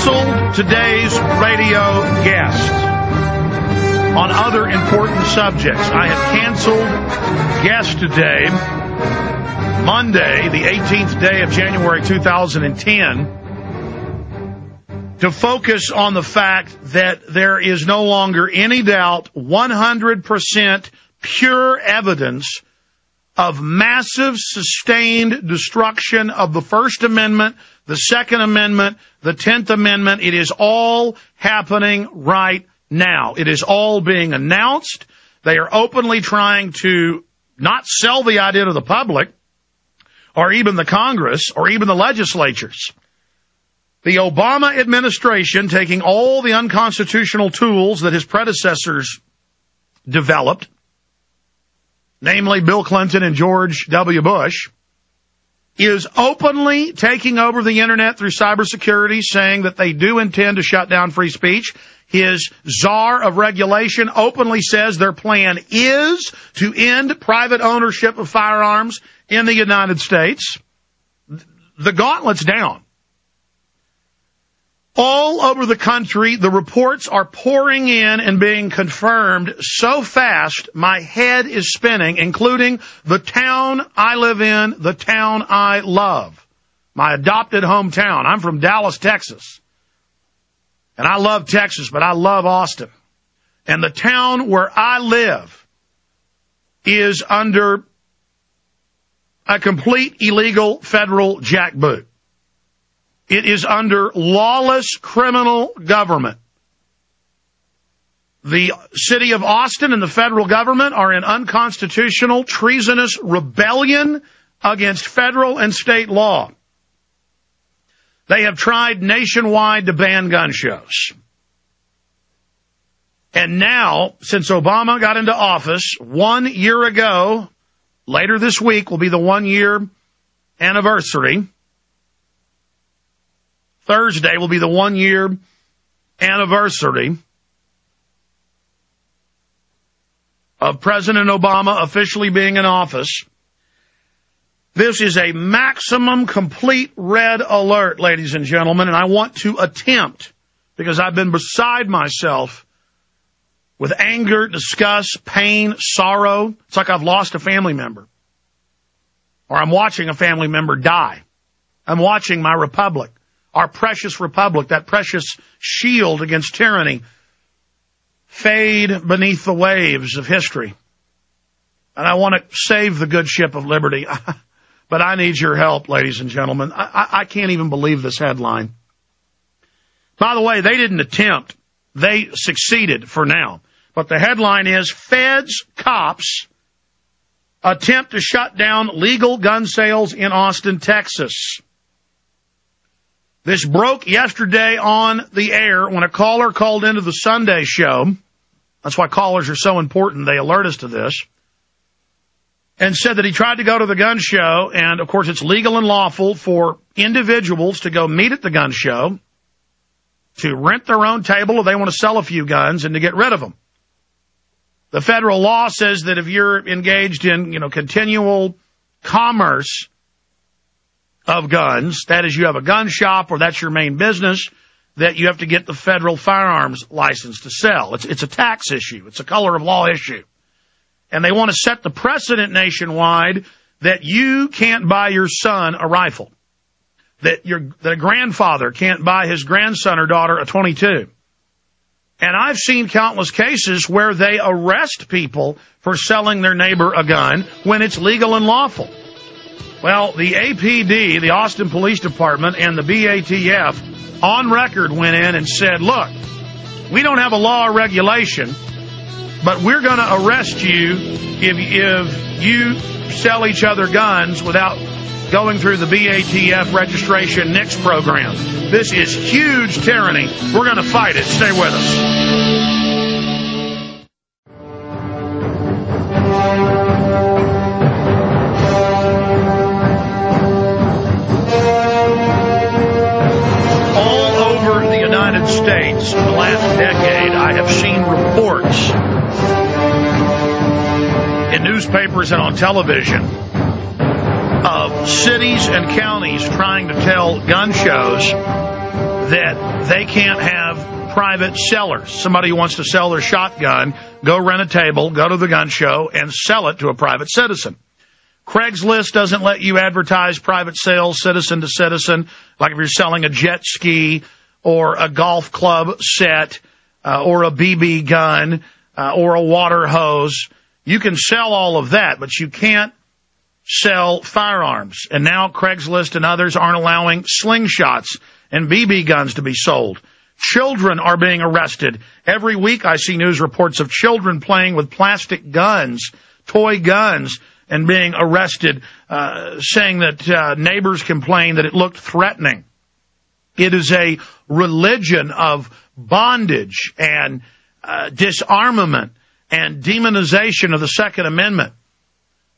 canceled today's radio guest on other important subjects. I have canceled guest today, Monday, the 18th day of January 2010, to focus on the fact that there is no longer any doubt, 100% pure evidence of massive, sustained destruction of the First Amendment, the Second Amendment, the 10th Amendment. It is all happening right now. It is all being announced. They are openly trying to not sell the idea to the public or even the Congress or even the legislatures. The Obama administration, taking all the unconstitutional tools that his predecessors developed, namely Bill Clinton and George W. Bush, is openly taking over the Internet through cybersecurity, saying that they do intend to shut down free speech. His czar of regulation openly says their plan is to end private ownership of firearms in the United States. The gauntlet's down. All over the country, the reports are pouring in and being confirmed so fast, my head is spinning, including the town I live in, the town I love, my adopted hometown. I'm from Dallas, Texas. And I love Texas, but I love Austin. And the town where I live is under a complete illegal federal jackboot. It is under lawless criminal government. The city of Austin and the federal government are in unconstitutional, treasonous rebellion against federal and state law. They have tried nationwide to ban gun shows. And now, since Obama got into office 1 year ago, later this week will be the 1 year anniversary. Thursday will be the 1 year anniversary of President Obama officially being in office. This is a maximum complete red alert, ladies and gentlemen, and I want to attempt, because I've been beside myself with anger, disgust, pain, sorrow. It's like I've lost a family member, or I'm watching a family member die. I'm watching my republic. Our precious republic, that precious shield against tyranny, fade beneath the waves of history. And I want to save the good ship of liberty. But I need your help, ladies and gentlemen. I can't even believe this headline. By the way, they didn't attempt. They succeeded for now. But the headline is, Feds, Cops attempt to shut down legal gun sales in Austin, Texas. This broke yesterday on the air when a caller called into the Sunday show. That's why callers are so important. They alert us to this. And said that he tried to go to the gun show, and, of course, it's legal and lawful for individuals to go meet at the gun show, to rent their own table if they want to sell a few guns, and to get rid of them. The federal law says that if you're engaged in, continual commerce of guns, that is, you have a gun shop or that's your main business, that you have to get the federal firearms license to sell. It's a tax issue. It's a color of law issue. And they want to set the precedent nationwide that you can't buy your son a rifle, that a grandfather can't buy his grandson or daughter a .22. And I've seen countless cases where they arrest people for selling their neighbor a gun when it's legal and lawful. Well, the APD, the Austin Police Department, and the BATF on record went in and said, look, we don't have a law or regulation, but we're going to arrest you if you sell each other guns without going through the BATF registration NICS program. This is huge tyranny. We're going to fight it. Stay with us. States in the last decade, I have seen reports in newspapers and on television of cities and counties trying to tell gun shows that they can't have private sellers. Somebody who wants to sell their shotgun, go rent a table, go to the gun show, and sell it to a private citizen. Craigslist doesn't let you advertise private sales, citizen to citizen, like if you're selling a jet ski or a golf club set or a BB gun or a water hose. You can sell all of that, but you can't sell firearms. And now Craigslist and others aren't allowing slingshots and BB guns to be sold. Children are being arrested. Every week I see news reports of children playing with plastic guns, toy guns, and being arrested, saying that neighbors complained that it looked threatening. It is a religion of bondage and disarmament and demonization of the Second Amendment,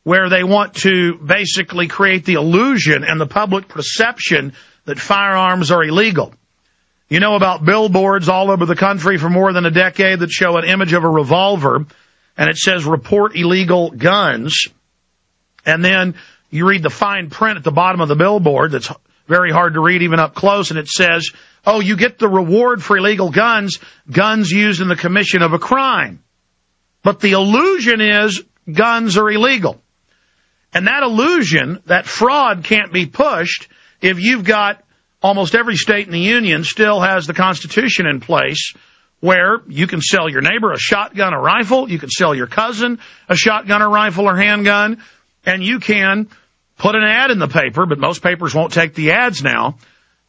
where they want to basically create the illusion and the public perception that firearms are illegal. You know about billboards all over the country for more than a decade that show an image of a revolver, and it says, report illegal guns. And then you read the fine print at the bottom of the billboard that's very hard to read even up close, and it says, oh, you get the reward for illegal guns, guns used in the commission of a crime. But the illusion is guns are illegal. And that illusion, that fraud can't be pushed if you've got almost every state in the union still has the Constitution in place where you can sell your neighbor a shotgun or rifle, you can sell your cousin a shotgun or rifle or handgun, and you can put an ad in the paper, but most papers won't take the ads now,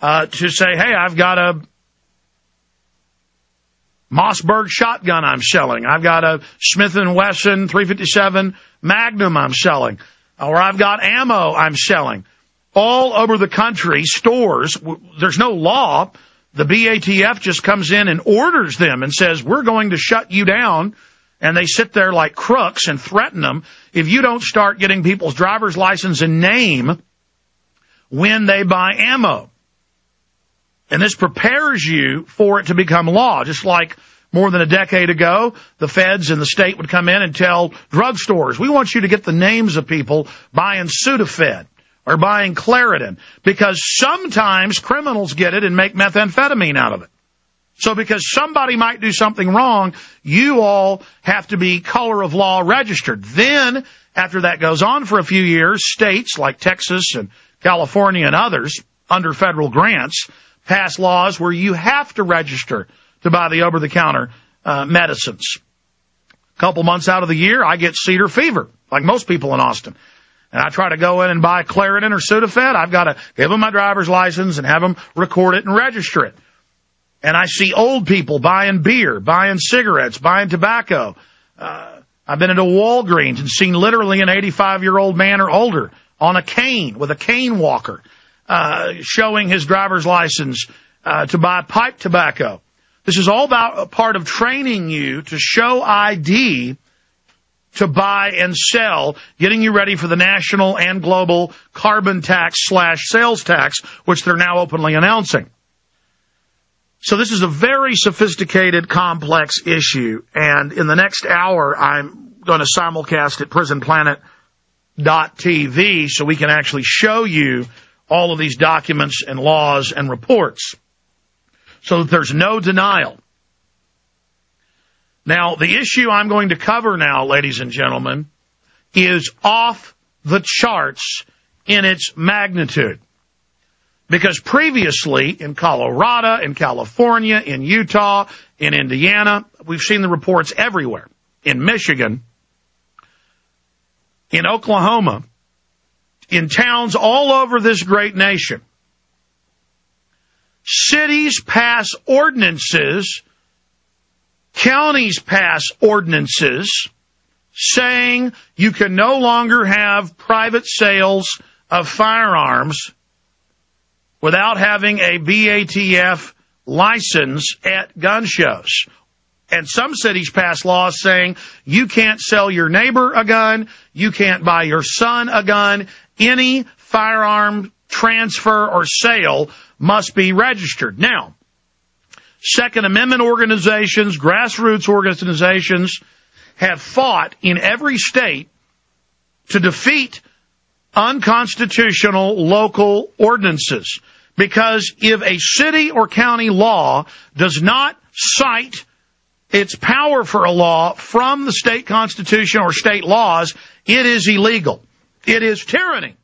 to say, hey, I've got a Mossberg shotgun I'm selling. I've got a Smith & Wesson 357 Magnum I'm selling. Or I've got ammo I'm selling. All over the country, stores, there's no law. The BATF just comes in and orders them and says, we're going to shut you down. And they sit there like crooks and threaten them if you don't start getting people's driver's license and name when they buy ammo. And this prepares you for it to become law, just like more than a decade ago, the feds and the state would come in and tell drugstores, we want you to get the names of people buying Sudafed or buying Claritin, because sometimes criminals get it and make methamphetamine out of it. So because somebody might do something wrong, you all have to be color of law registered. Then, after that goes on for a few years, states like Texas and California and others, under federal grants, pass laws where you have to register to buy the over-the-counter medicines. A couple months out of the year, I get cedar fever, like most people in Austin. And I try to go in and buy Claritin or Sudafed. I've got to give them my driver's license and have them record it and register it. And I see old people buying beer, buying cigarettes, buying tobacco. I've been into Walgreens and seen literally an 85-year-old man or older on a cane with a cane walker, showing his driver's license to buy pipe tobacco. This is all about a part of training you to show ID to buy and sell, getting you ready for the national and global carbon tax / sales tax, which they're now openly announcing. So this is a very sophisticated, complex issue, and in the next hour, I'm going to simulcast at prisonplanet.tv so we can actually show you all of these documents and laws and reports so that there's no denial. Now, the issue I'm going to cover now, ladies and gentlemen, is off the charts in its magnitude. Because previously, in Colorado, in California, in Utah, in Indiana, we've seen the reports everywhere. In Michigan, in Oklahoma, in towns all over this great nation, cities pass ordinances, counties pass ordinances saying you can no longer have private sales of firearms without having a BATF license at gun shows. And some cities pass laws saying you can't sell your neighbor a gun, you can't buy your son a gun, any firearm transfer or sale must be registered. Now, Second Amendment organizations, grassroots organizations have fought in every state to defeat unconstitutional local ordinances Because if a city or county law does not cite its power for a law from the state constitution or state laws, it is illegal. It is tyranny.